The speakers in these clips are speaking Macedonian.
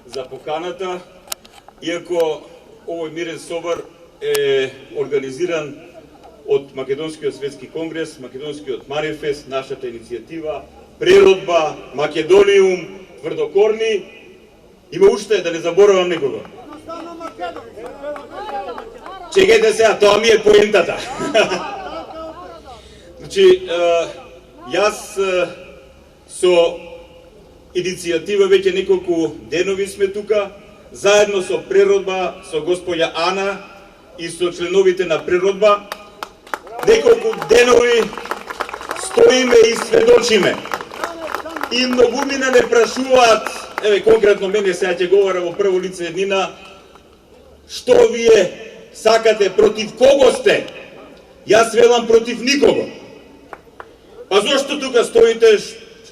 за поканата, иако овој мирен собор е организиран од Македонскиот светски конгрес, Македонскиот манифест, нашата иницијатива, Преродба, Македониум, Тврдокорни, има уште да не заборавам некого. Чекајте сега, тоа ми е поентата. Значи, јас со иницијатива веќе неколку денови сме тука, заедно со Преродба, со госпоѓа Ана и со членовите на Преродба. Неколку денови стоиме и сведочиме. И многумина не прашуваат, еве конкретно мене сега ќе говорам во прво лице еднина, што вие сакате, против кого сте? Јас велам против никого. А зошто тука стоите,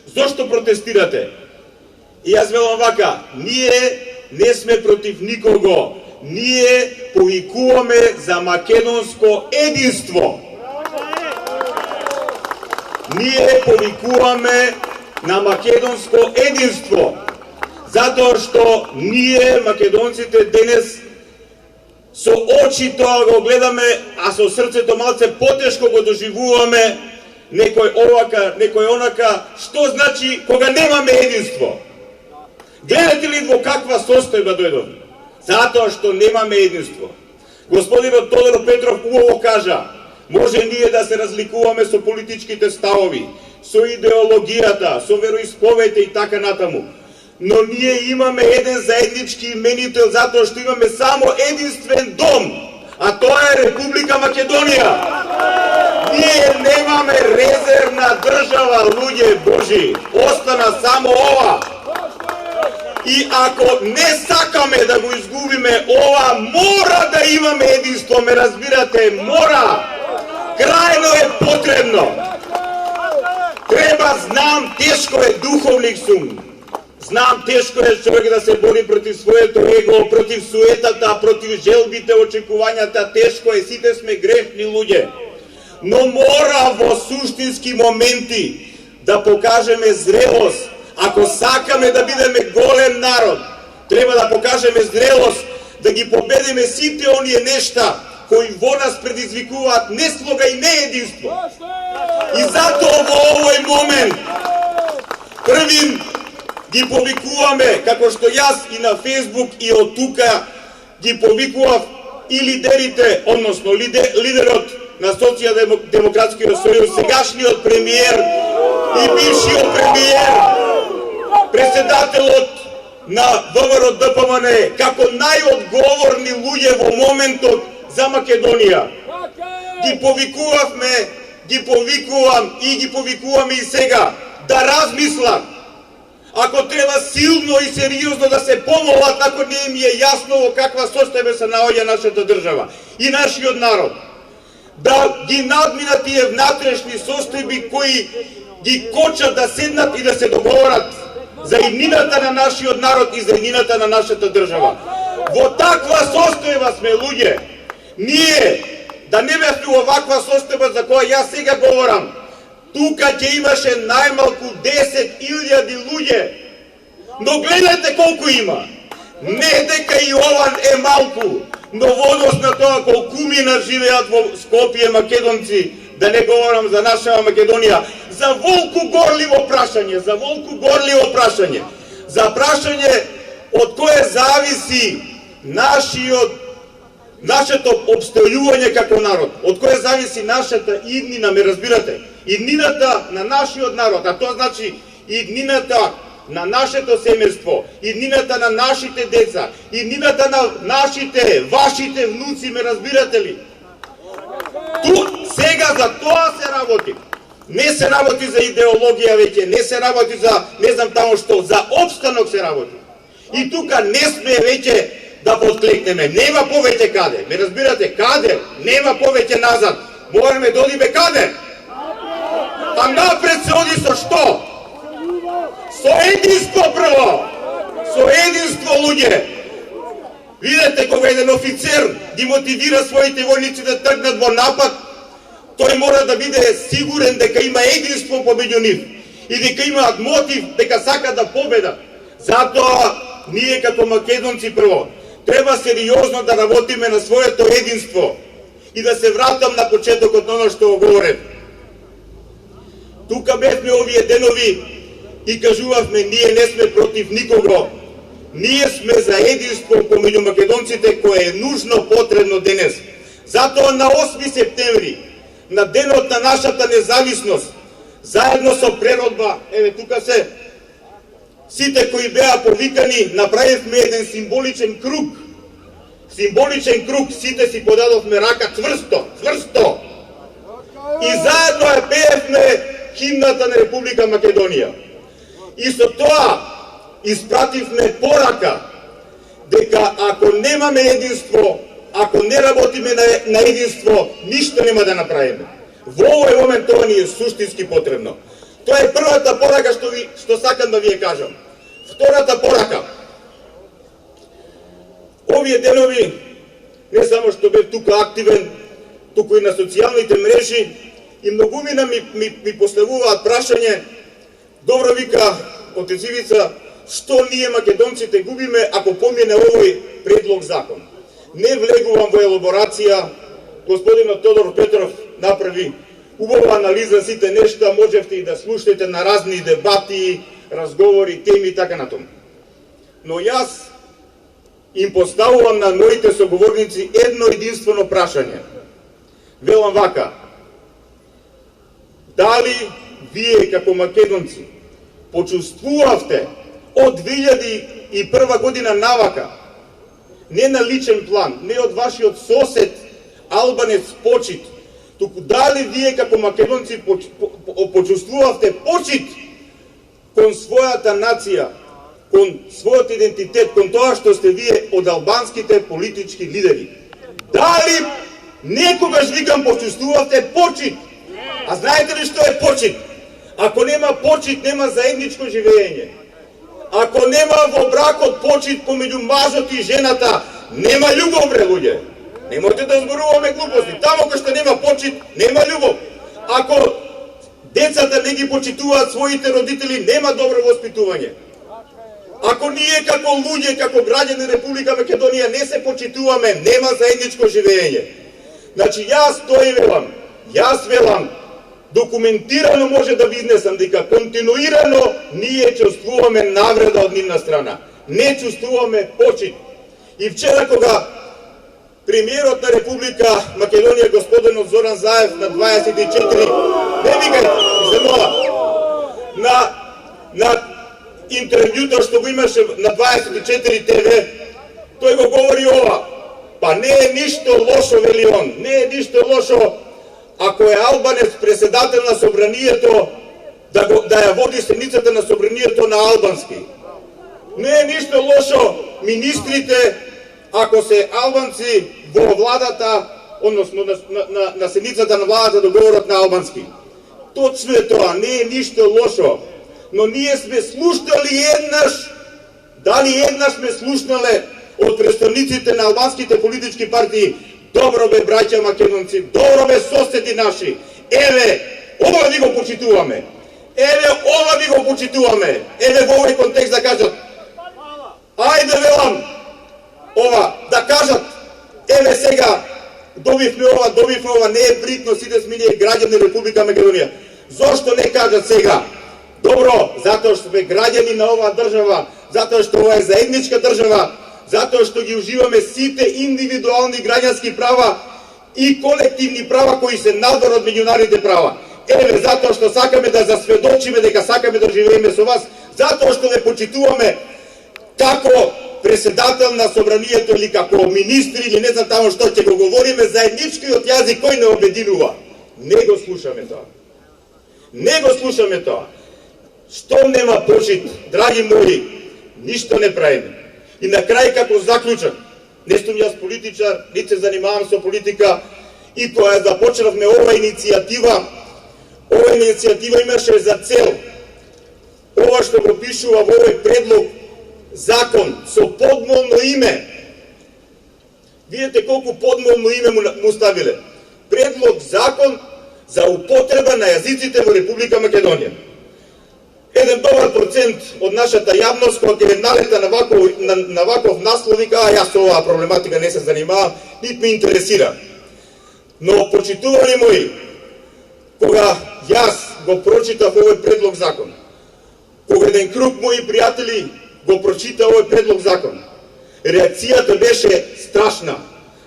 зошто протестирате? И јас велам вака, ние не сме против никого, ние повикуваме за македонско единство. Ние повикуваме на македонско единство, затоа што ние, македонците, денес со очи тоа го гледаме, а со срцето малце потешко го доживуваме, некој овака, некој онака, што значи кога немаме единство? Гледате ли во каква состојба дојдовме? Затоа што немаме единство. Господинот Тодор Петров убаво кажа, може ние да се разликуваме со политичките ставови, со идеологијата, со вероисповедите и така натаму, но ние имаме еден заеднички именител затоа што имаме само единствен дом, а тоа е Република Македонија. Ние немаме резервна држава, луѓе Божи, остана само ова. И ако не сакаме да го изгубиме ова, мора да имаме единство, ме разбирате, мора. Крајно е потребно. Треба, знам, тешко е, духовник сум. Знам, тешко е човек да се бори против своето его, против суетата, против желбите, очекувањата, тешко е, сите сме грешни луѓе. Но мора во суштински моменти да покажеме зрелост. Ако сакаме да бидеме голем народ, треба да покажеме зрелост, да ги победиме сите оние нешта кои во нас предизвикуваат неслога и неединство. И затоа во овој момент првим ги повикуваме, како што јас и на Фейсбук и од тука ги повикував и лидерите, односно лидерот на Социјалдемократскиот сојуз, сегашниот премиер и бившиот премиер, председателот на ВМРО ДПМН, како најодговорни луѓе во моментот за Македонија. Ги повикувавме, ги повикувам и ги повикуваме и сега да размислат. Ако треба силно и сериозно да се помолат, ако не им е јасно во каква состојба се наоѓа нашата држава и нашиот народ, да ги надминат тие внатрешни состојби кои ги кочат да седнат и да се договорат за иднината на нашиот народ и за иднината на нашата држава. Во таква состојба сме луѓе. Ние да не бевме во ваква состојба за која јас сега говорам, тука ќе имаше најмалку 10.000 луѓе. Но гледате колку има. Не дека и ова е малку, но во однос на тоа колкумина живеат во Скопје македонци, да не говорам за наша Македонија, за волку горливо прашање, за волку горливо прашање, за прашање од кое зависи нашето обстојување како народ, од кое зависи нашата иднина, ме разбирате, иднината на нашиот народ, а тоа значи иднината на нашето семејство, иднината на нашите деца, иднината на нашите, вашите внуци, ме разбирате ли? Сега за тоа се работи. Не се работи за идеологија веќе, не се работи за не знам таму што, за опстанок се работи. И тука не сме веќе да подклекнеме, нема повеќе каде. Ме разбирате, каде? Нема повеќе назад. Мораме да одиме каде? А напред се оди со што? Со единство прво! Со единство, луѓе! Видете, кога еден офицер ги мотивира своите војници да тргнат во напад, тој мора да биде сигурен дека има единство помеѓу нив и дека имаат мотив дека сакат да победат. Затоа ние како македонци прво треба сериозно да работиме на своето единство и да се вратам на почетокот на оно што го говорев. Тука бевме овие денови и кажувавме ние не сме против никого. Ние сме за единство помеѓу македонците кое е нужно потребно денес. Затоа на 8 септември, на денот на нашата независност, заедно со преродба, еве тука се сите кои беа повикани, направивме еден символичен круг. Символичен круг, сите си подадовме рака цврсто. И заедно ја пеевме химната на Република Македонија. И со тоа испративме порака дека ако немаме единство, ако не работиме на единство, ништо нема да направиме. Во овој момент тоа ни е суштински потребно. Тоа е првата порака што сакам да ви ја кажам. Втората порака. Овие денови, не само што бев тука активен, туку и на социјалните мрежи, и многумина ми поставуваат прашање, добро вика, отец Ивица, што ние македонците губиме ако помине овој предлог закон. Не влегувам во елаборација, господинот Тодор Петров направи убава анализа сите нешта, можевте и да слушате на разни дебати, разговори, теми и така натаму. Но јас им поставувам на моите соговорници едно единствено прашање. Велам вака: дали вие како македонци почувствувавте од 2001 година навака, не на личен план, не од вашиот сосед албанец почит, туку дали вие како македонци почувствувавте почит кон својата нација, кон својот идентитет, кон тоа што сте вие од албанските политички лидери? Дали некогаш, викам, почувствувавте почит? А знаете ли што е почит? Ако нема почит, нема заедничко живење. Ако нема во бракот почит помеѓу мажот и жената, нема љубов, бре, луѓе. Немојте да зборуваме глупости. Таму кај што нема почит, нема љубов. Ако децата не ги почитуваат своите родители, нема добро воспитување. Ако ние како луѓе, како граѓани Република Македонија не се почитуваме, нема заедничко живење. Значи јас тој велам, документирано може да ви изнесам дека континуирано ние чувствуваме навреда од нивна страна. Не чувствуваме почит. И вчера кога премиерот на Република Македонија господинот Зоран Заев на 24 на интервјуто што го имаше на 24 ТВ, тој го говори ова: па не е ништо лошо, вели он, не е ништо лошо ако е албанец председател на собранието, да ја води седницата на собранието на албански. Не е ништо лошо министрите, ако се албанци во владата, односно на седницата на владата да говорат на албански. Точно е тоа, не е ништо лошо. Но ние сме слушнали еднаш, дали еднаш сме слушнале од представниците на албанските политички партии: добро бе, браќа македонци, добро бе, соседи наши, еве, ова ви го почитуваме, еве, ова ви го почитуваме, еве во овој контекст да кажат, ајде велам, ова, да кажат, еве сега, добивме ова, не е бритно, сите сме ние граѓани Република Македонија. Зошто не кажат сега? Добро, затоа што сме граѓани на оваа држава, затоа што ова е заедничка држава, затоа што ги уживаме сите индивидуални граѓански права и колективни права кои се надвор од меѓународните права. Еве, затоа што сакаме да засведочиме дека сакаме да живееме со вас, затоа што ве почитуваме како председател на собранието или како министри или не знам тамо што ќе го говориме заедничкиот јазик кој не обединува. Не го слушаме тоа. Не го слушаме тоа. Што нема почит, драги мои, ништо не правиме. И на крај како заклучок, не сум јас политичар, не се занимавам со политика, и кога ја започнавме ова иницијатива имаше за цел ова што го пишува во овој предлог закон со подмолно име. Видете колку подмолно име му ставиле. Предлог закон за употреба на јазиците во Република Македонија. еден добар процент од нашата јавност кога ќе налета на ваков наслов вика, јас со оваа проблематика не се занимавам, нит ме интересира. Но, почитувани мои, кога јас го прочитав овој предлог закон, кога еден круг мои пријатели го прочита овој предлог закон, реакцијата беше страшна,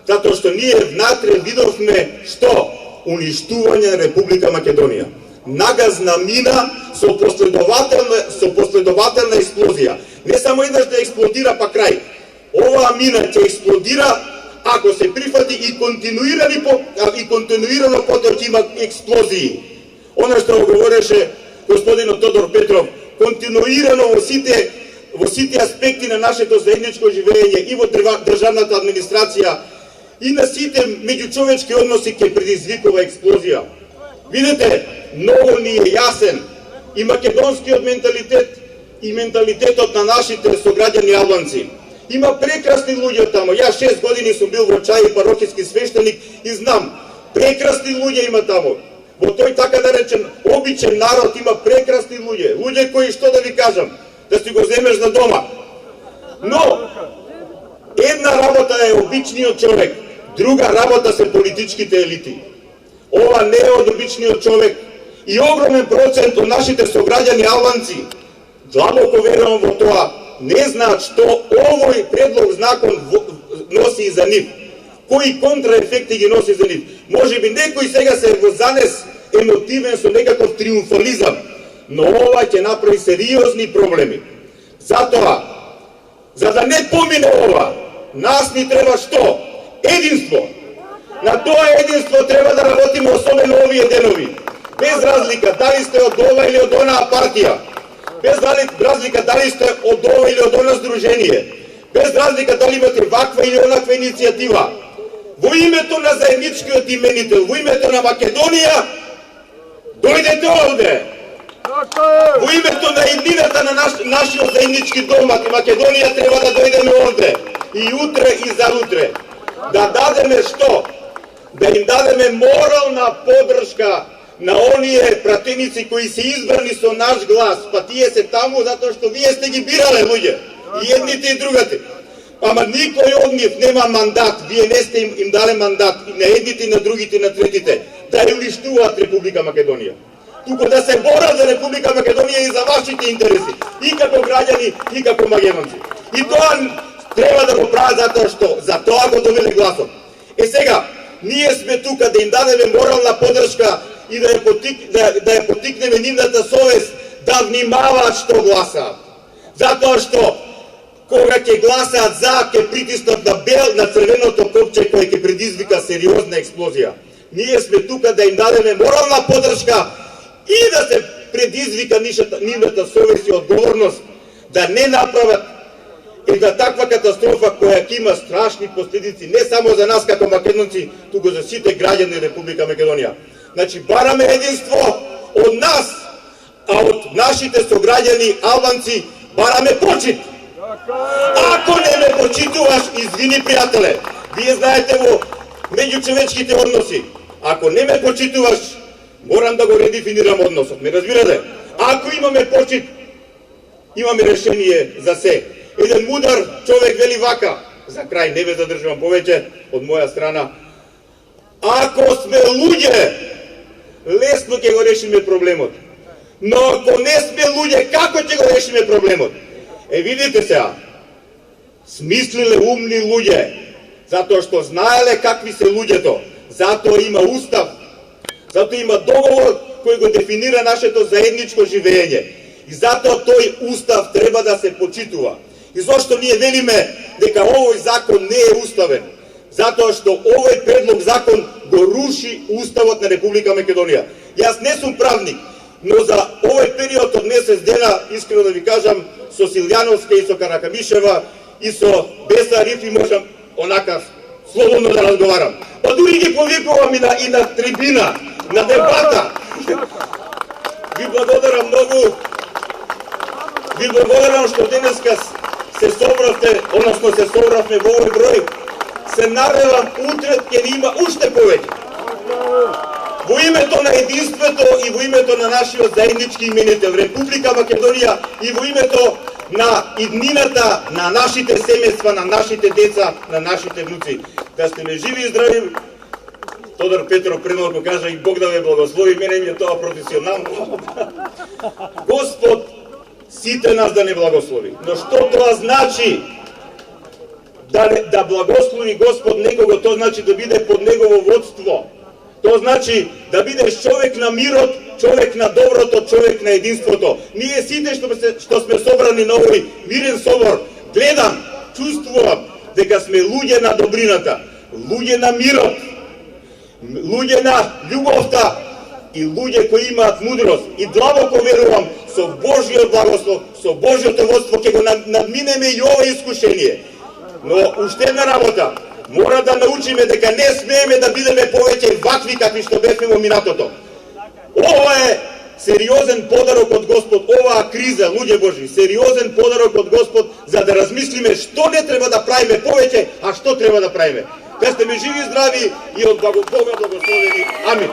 затоа што ние внатре видовме што? Уништување на Република Македонија. Нагазна мина со последователна експлозија. Не само еднаш да експлодира па крај. Оваа мина ќе експлодира ако се прифати и континуирано потоа ќе има експлозии. Она што го говореше господинот Тодор Петров, континуирано во сите аспекти на нашето заедничко живење и во државната администрација и на сите меѓучовечки односи ќе предизвикува експлозија. Видете, многу ни е јасен и македонскиот менталитет и менталитетот на нашите сограѓани албанци. Има прекрасни луѓе тамо. Јас 6 години сум бил во Чај парокиски свештеник и знам, прекрасни луѓе има тамо. Во тој така да речен обичен народ има прекрасни луѓе. Луѓе кои, што да ви кажам, да си го земеш на дома. Но една работа е обичниот човек, друга работа се политичките елити. Ова не е од обичниот човек и огромен процент од нашите сограѓани албанци, длабоко верувам во тоа, не знаат што овој предлог закон носи и за нив. Кои контраефекти ги носи за нив. Може би некој сега се во занес емотивен со некаков триумфализам, но ова ќе направи сериозни проблеми. Затоа, за да не помине ова, нас ни треба што? Единство. На тоа единство треба да работиме, особено овие денови. Без разлика дали сте од ова или од онаа партија. Без разлика дали сте од ова или од она здружение. Без разлика дали имате ваква или онаква иницијатива. Во името на заедничкиот именител, во името на Македонија, дојдете овде. Во името на еднината на нашиот заеднички дом, Македонија, треба да дојдеме овде. И утре и заутре. Да дадеме што? Да им дадеме морална поддршка на оние пратеници кои се избрани со наш глас, па тие се таму затоа што вие сте ги бирале, луѓе, и едните и другите. Ама никој од нив нема мандат, вие не сте им дале мандат, и на едните, и на другите, и на третите, да ја уништуваат Република Македонија. Туку да се борат за Република Македонија и за вашите интереси, и како граѓани, и како македонци. И тоа треба да го прават затоа што за тоа го добиле гласот. Сега, ние сме тука да им дадеме морална поддршка и да ја потикнеме нивната совест да внимаваат што гласаат. Затоа што кога ќе гласаат за, ќе притиснат на црвеното копче кој ќе предизвика сериозна експлозија. Ние сме тука да им дадеме морална поддршка и да се предизвика нивната совест и одговорност да не направат една таква катастрофа која ќе има страшни последици не само за нас како македонци, туку за сите граѓани на Република Македонија. Значи, бараме единство од нас, а од нашите сограѓани албанци бараме почит. Ако не ме почитуваш, извини, пријателе, вие знаете во меѓучовечките односи, ако не ме почитуваш, морам да го редефинирам односот. Ме разбирате? Ако имаме почит, имаме решение за се. Еден мудар човек вели вака, за крај не ве задржувам повеќе од моја страна, ако сме луѓе, лесно ќе го решиме проблемот. Но ако не сме луѓе, како ќе го решиме проблемот? Видите сега, смислиле умни луѓе, затоа што знаеле какви се луѓето, затоа има устав, затоа има договор кој го дефинира нашето заедничко живење. И затоа тој устав треба да се почитува. И зошто ние велиме дека овој закон не е уставен? Затоа што овој предлог закон го руши уставот на Република Македонија. Јас не сум правник, но за овој период од месец дена, искрено да ви кажам, со Силјановска и со Каракамишева и со Беса Арифи можам онака слободно да разговарам. Па дури ги повикувам и на трибина, на дебата. Ви благодарам многу. Ви благодарам што денеска се собравте, односно се собравме во овој број. Се надевам утре ќе има уште повеќе. во името на единството и во името на нашиот заеднички именител Република Македонија и во името на иднината на нашите семејства, на нашите деца, на нашите внуци. Да сте ме живи и здрави. Тодор Петров предмалку кажа и Бог да ве благослови, мене ми е тоа професионално. Господ сите нас да не благослови. Но што тоа значи? Да благослови Господ некого, тоа значи да биде под негово водство. Тоа значи да бидеш човек на мирот, човек на доброто, човек на единството. Ние сите што сме собрани на овој мирен собор, гледам, чувствувам дека сме луѓе на добрината, луѓе на мирот, луѓе на љубовта и луѓе кои имаат мудрост. И длабоко верувам, со Божјиот благослов, со Божјото водство ќе го надминеме и ова искушение. Но уште една работа, мора да научиме дека не смееме да бидеме повеќе вакви какви што бевме во минатото. Ова е сериозен подарок од Господ, оваа криза, луѓе Божи, сериозен подарок од Господ за да размислиме што не треба да правиме повеќе, а што треба да правиме. Да сте ми живи и здрави и од Бога благословени. Амин.